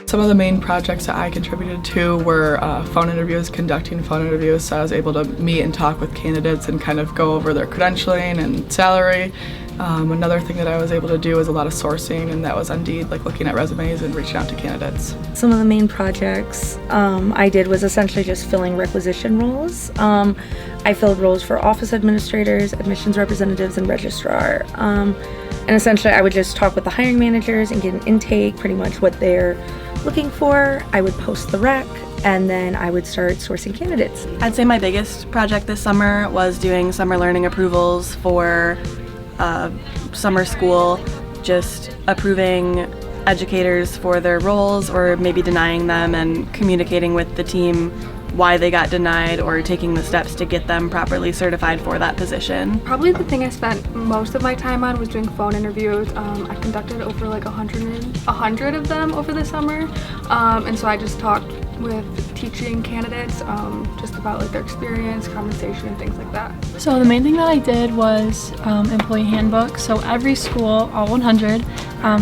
Some of the main projects that I contributed to were conducting phone interviews, so I was able to meet and talk with candidates and kind of go over their credentialing and salary. Another thing that I was able to do was a lot of sourcing, and that was Indeed, like looking at resumes and reaching out to candidates. Some of the main projects I did was essentially just filling requisition roles. I filled roles for office administrators, admissions representatives, and registrar. And essentially I would just talk with the hiring managers and get an intake, pretty much what they're looking for. I would post the rec, and then I would start sourcing candidates. I'd say my biggest project this summer was doing summer learning approvals for summer school, just approving educators for their roles or maybe denying them and communicating with the team why they got denied or taking the steps to get them properly certified for that position. Probably the thing I spent most of my time on was doing phone interviews. I conducted over like 100 of them over the summer, and so I just talked with teaching candidates just about like their experience, compensation, and things like that. So the main thing that I did was employee handbook. So every school, all 100,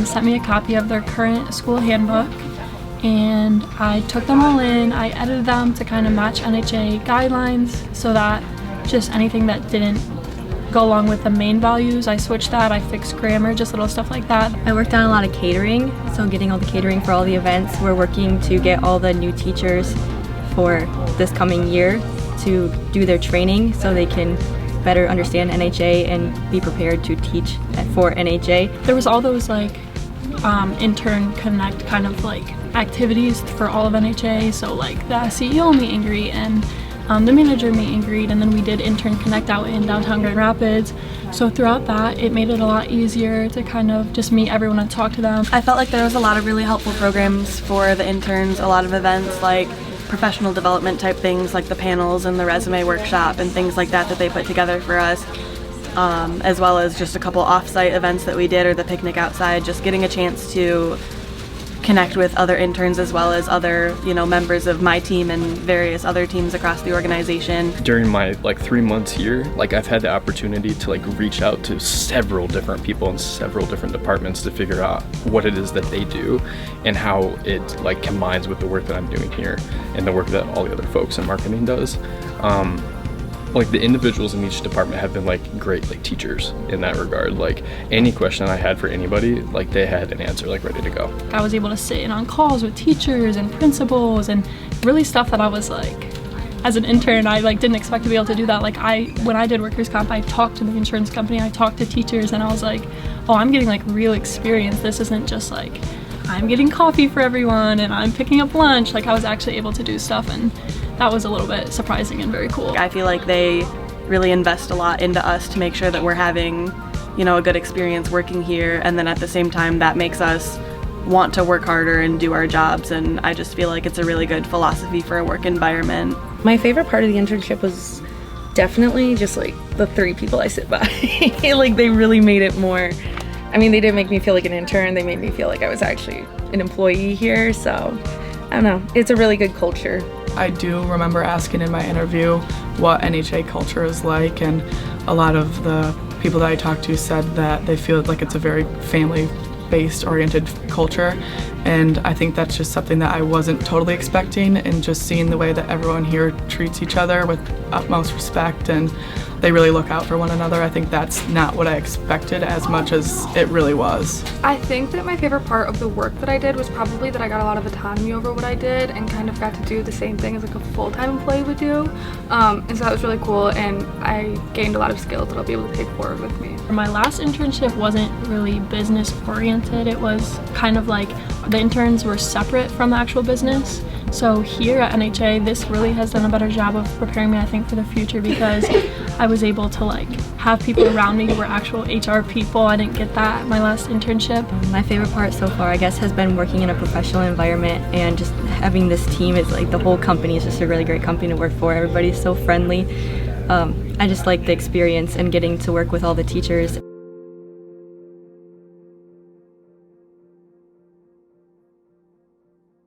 sent me a copy of their current school handbook, and I took them all in. I edited them to kind of match NHA guidelines so that just anything that didn't go along with the main values, I switched that. I fixed grammar, just little stuff like that. I worked on a lot of catering, so getting all the catering for all the events. We're working to get all the new teachers for this coming year to do their training so they can better understand NHA and be prepared to teach for NHA. There was all those like intern connect kind of like activities for all of NHA, so like the CEO meet and greet and the manager meet and greet, and then we did intern connect out in downtown Grand Rapids. So throughout that, it made it a lot easier to kind of just meet everyone and talk to them. I felt like there was a lot of really helpful programs for the interns, a lot of events like professional development type things like the panels and the resume workshop and things like that they put together for us, as well as just a couple off-site events that we did or the picnic outside, just getting a chance to connect with other interns as well as other, members of my team and various other teams across the organization. During my 3 months here, I've had the opportunity to reach out to several different people in several different departments to figure out what it is that they do and how it combines with the work that I'm doing here and the work that all the other folks in marketing does. The individuals in each department have been great teachers in that regard. Any question I had for anybody, they had an answer ready to go. I was able to sit in on calls with teachers and principals and really stuff that I was as an intern, I didn't expect to be able to do that. When I did workers' comp, I talked to the insurance company, I talked to teachers, and I was like, oh, I'm getting real experience. This isn't just I'm getting coffee for everyone and I'm picking up lunch. I was actually able to do stuff, and that was a little bit surprising and very cool. I feel like they really invest a lot into us to make sure that we're having, a good experience working here, and then at the same time that makes us want to work harder and do our jobs, and I just feel like it's a really good philosophy for a work environment. My favorite part of the internship was definitely just the 3 people I sit by. They really made it more. I mean, they didn't make me feel like an intern, they made me feel like I was actually an employee here, so I don't know, it's a really good culture. I do remember asking in my interview what NHA culture is like, and a lot of the people that I talked to said that they feel like it's a very family-based oriented culture, and I think that's just something that I wasn't totally expecting, and just seeing the way that everyone here treats each other with utmost respect and they really look out for one another. I think that's not what I expected as much as it really was. I think that my favorite part of the work that I did was probably that I got a lot of autonomy over what I did and kind of got to do the same thing as a full-time employee would do. And so that was really cool, and I gained a lot of skills that I'll be able to take forward with me. My last internship wasn't really business oriented. It was kind of the interns were separate from the actual business. So here at NHA, this really has done a better job of preparing me, I think, for the future, because I was able to have people around me who were actual HR people. I didn't get that at my last internship. My favorite part so far, I guess, has been working in a professional environment and just having this team. It's the whole company is just a really great company to work for. Everybody's so friendly. I just like the experience and getting to work with all the teachers.